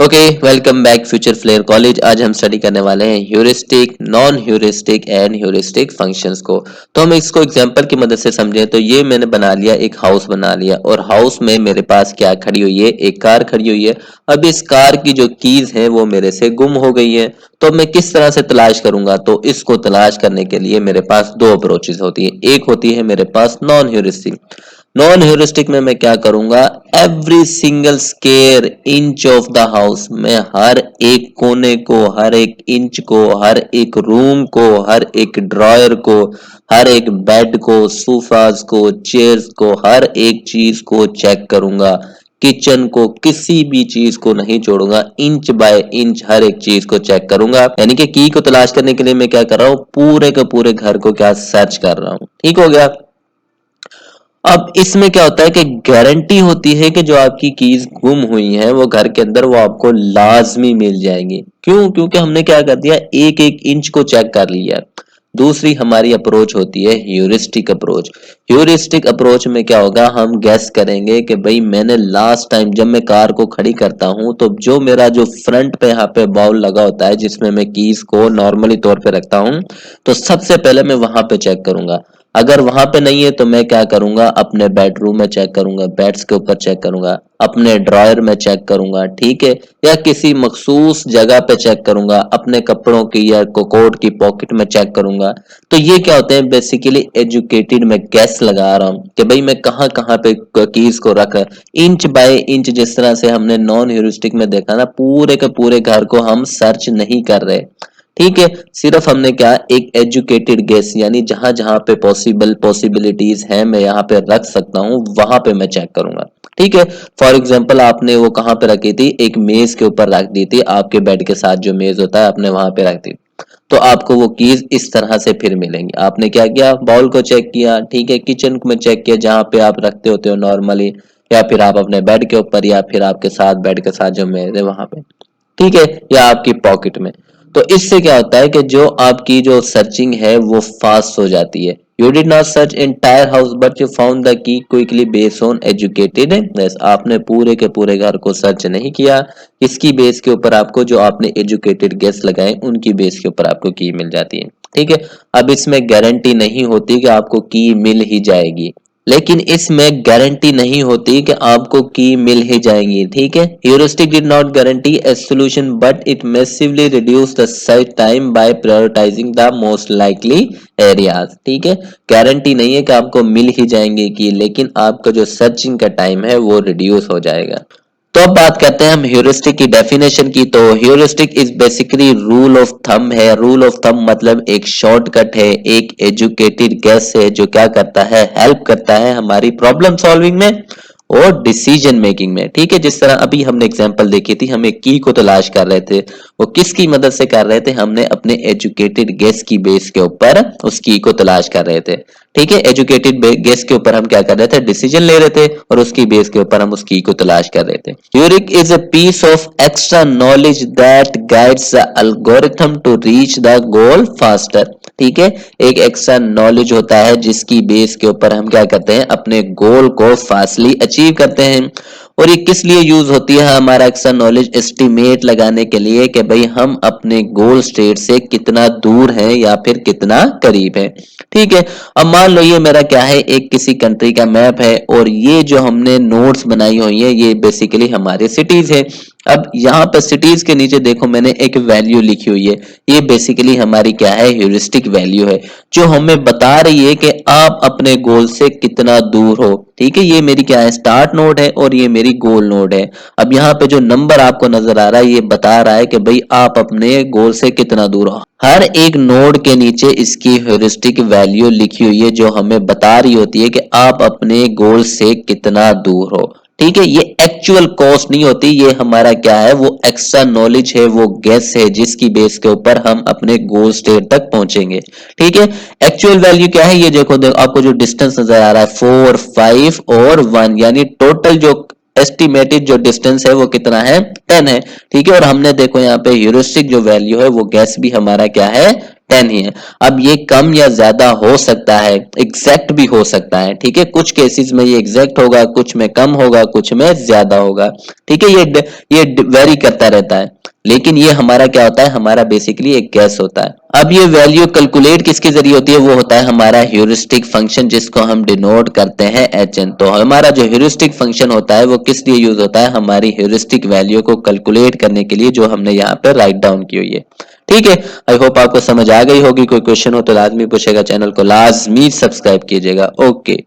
Okay, welcome back future flare college. आज हम study करने वाले हैं heuristic, non heuristic and heuristic functions को। तो हम इसको एग्जांपल की मदद से समझें तो ये मैंने बना लिया, एक हाउस बना लिया और हाउस में मेरे पास क्या खड़ी हुई है, एक कार खड़ी हुई है। अब इस कार की जो कीज है वो मेरे से गुम हो गई है, तो मैं किस तरह से तलाश करूंगा? तो इसको तलाश करने के लिए मेरे पास दो अप्रोचेस होती है। एक होती है मेरे पास नॉन ह्यूरिस्टिक। नॉन ह्यूरिस्टिक में मैं क्या करूंगा, every single square inch of the house, मैं हर एक कोने को, हर एक इंच को, हर एक रूम को, हर एक ड्रॉयर को, हर एक बेड को, सोफाज को, चेयर्स को, हर एक चीज को चेक करूंगा। किचन को, किसी भी चीज को नहीं छोड़ूंगा, इंच बाय इंच हर एक चीज को चेक करूंगा। यानी कि की को तलाश करने के लिए मैं क्या कर रहा हूं, पूरे के पूरे घर को क्या सर्च कर रहा हूं। ठीक हो गया। अब इसमें क्या होता है कि गारंटी होती है कि जो आपकी कीज गुम हुई है वो घर के अंदर वो आपको लाजमी मिल जाएंगी। क्यों? क्योंकि हमने क्या कर दिया, एक एक इंच को चेक कर लिया। दूसरी हमारी अप्रोच होती है ह्यूरिस्टिक अप्रोच। ह्यूरिस्टिक अप्रोच में क्या होगा, हम गैस करेंगे कि भाई मैंने लास्ट टाइम जब मैं कार को खड़ी करता हूं तो जो मेरा जो फ्रंट पे यहाँ पे बाउल लगा होता है जिसमें मैं कीज को नॉर्मली तौर पे रखता हूं, तो सबसे पहले मैं वहां पे चेक करूंगा। अगर वहां पे नहीं है तो मैं क्या करूंगा, अपने बेडरूम में चेक करूंगा, बेड्स के ऊपर चेक करूंगा, अपने ड्रॉयर में चेक करूंगा, ठीक है, या किसी मखसूस जगह पे चेक करूंगा, अपने कपड़ों की या कोट की पॉकेट में चेक करूंगा। तो ये क्या होते हैं, बेसिकली एजुकेटेड मैं गैस लगा रहा हूँ कि भाई मैं कहाँ कहाँ पे कीज को रख, इंच बाय इंच, जिस तरह से हमने नॉन ह्यूरिस्टिक में देखा ना, पूरे के पूरे घर को हम सर्च नहीं कर रहे। ठीक है, सिर्फ हमने क्या, एक एजुकेटेड गेस, यानी जहां जहां पे पॉसिबिलिटीज है मैं यहाँ पे रख सकता हूँ वहां पे मैं चेक करूंगा। ठीक है, फॉर एग्जांपल आपने वो कहाँ पे रखी थी, एक मेज के ऊपर रख दी थी, आपके बेड के साथ जो मेज होता है आपने वहां पे रख दी, तो आपको वो कीज इस तरह से फिर मिलेंगी। आपने क्या किया, बाउल को चेक किया, ठीक है, किचन में चेक किया जहां पे आप रखते होते हो नॉर्मली, या फिर आप अपने बेड के ऊपर, या फिर आपके साथ बेड के साथ जो मेज है वहां पे, ठीक है, या आपकी पॉकेट में। तो इससे क्या होता है कि जो आपकी जो सर्चिंग है वो फास्ट हो जाती है। You did not search entire house but you found the key quickly based on educatedness. आपने पूरे के पूरे घर को सर्च नहीं किया, इसकी बेस के ऊपर आपको जो आपने एजुकेटेड गेस लगाए उनकी बेस के ऊपर आपको की मिल जाती है। ठीक है, अब इसमें गारंटी नहीं होती कि आपको की मिल ही जाएगी, लेकिन इसमें गारंटी नहीं होती कि आपको की मिल ही जाएंगी। ठीक है, heuristic did not guarantee a solution but it massively reduce the search time by prioritising the most likely areas. ठीक है, गारंटी नहीं है कि आपको मिल ही जाएंगे की, लेकिन आपका जो सर्चिंग का टाइम है वो रिड्यूस हो जाएगा। तो अब बात करते हैं हम ह्यूरिस्टिक की डेफिनेशन की। तो heuristic is basically rule of thumb है। रूल ऑफ थंब मतलब एक शॉर्टकट है, एक एजुकेटेड गेस है जो क्या करता है, हेल्प करता है हमारी प्रॉब्लम सॉल्विंग में और डिसीजन मेकिंग में। ठीक है, जिस तरह अभी हमने एग्जांपल देखी थी, हम एक की को तलाश कर रहे थे, वो किसकी मदद से कर रहे थे, हमने अपने एजुकेटेड गेस की बेस के ऊपर उस की को तलाश कर रहे थे। ठीक है, एजुकेटेड गेस के ऊपर हम क्या कर रहे थे, डिसीजन ले रहे थे, और उसकी बेस के ऊपर हम उस की को तलाश कर रहे थे। Heuristic is a piece of extra knowledge that guides the algorithm to reach the goal faster. ठीक है, एक एक्स्ट्रा नॉलेज होता है जिसकी बेस के ऊपर हम क्या करते हैं, अपने गोल को फास्टली अचीव करते हैं। और ये किस लिए यूज होती है, हमारा एक्स्ट्रा नॉलेज एस्टिमेट लगाने के लिए कि भाई हम अपने गोल स्टेट से कितना दूर हैं या फिर कितना करीब है। ठीक है, अब मान लो ये मेरा क्या है, एक किसी कंट्री का मैप है, और ये जो हमने नोट्स बनाई हुई है ये बेसिकली हमारे सिटीज है। अब यहाँ पर सिटीज के नीचे देखो मैंने एक वैल्यू लिखी हुई है, ये बेसिकली हमारी क्या है, ह्यूरिस्टिक वैल्यू है जो हमें बता रही है कि आप अपने गोल से कितना दूर हो। ठीक है, ये मेरी क्या है, स्टार्ट नोड है और ये मेरी गोल नोड है। अब यहाँ पे जो नंबर आपको नजर आ रहा है ये बता रहा है कि भाई आप अपने गोल से कितना दूर हो। हर एक नोड के नीचे इसकी ह्यूरिस्टिक वैल्यू लिखी हुई है जो हमें बता रही होती है कि आप अपने गोल से कितना दूर हो। ठीक है, ये एक्चुअल कॉस्ट नहीं होती, ये हमारा क्या है, वो एक्स्ट्रा नॉलेज है, वो गेस है जिसकी बेस के ऊपर हम अपने गोल स्टेट तक पहुंचेंगे। ठीक है, एक्चुअल वैल्यू क्या है, ये देखो आपको जो डिस्टेंस नजर आ रहा है 4, 5 और 1, यानी टोटल जो एस्टिमेटेड जो डिस्टेंस है वो कितना है, 10 है। ठीक है, और हमने देखो यहाँ पे ह्यूरिस्टिक जो वैल्यू है वो गैस भी हमारा क्या है, 10 ही है। अब ये कम या ज्यादा हो सकता है, एग्जैक्ट भी हो सकता है, ठीक है। कुछ केसेस में ये एग्जैक्ट होगा, कुछ में कम होगा, कुछ में ज्यादा होगा, ठीक है। ये वेरी करता रहता है, लेकिन ये हमारा क्या होता है, हमारा बेसिकली एक गैस होता है। अब ये वैल्यू कैलकुलेट किसके जरिए होती है, वो होता है हमारा ह्यूरिस्टिक फंक्शन, जिसको हम डिनोट करते हैं HN। तो हमारा जो ह्यूरिस्टिक फंक्शन होता है वो किस लिए यूज होता है, हमारी ह्यूरिस्टिक वैल्यू को कैलकुलेट करने के लिए, जो हमने यहाँ पे राइट डाउन की हुई है, ठीक है। आई होप आपको समझ आ गई होगी। कोई क्वेश्चन हो तो लाजमी पूछेगा, चैनल को लाजमी सब्सक्राइब कीजिएगा। ओके।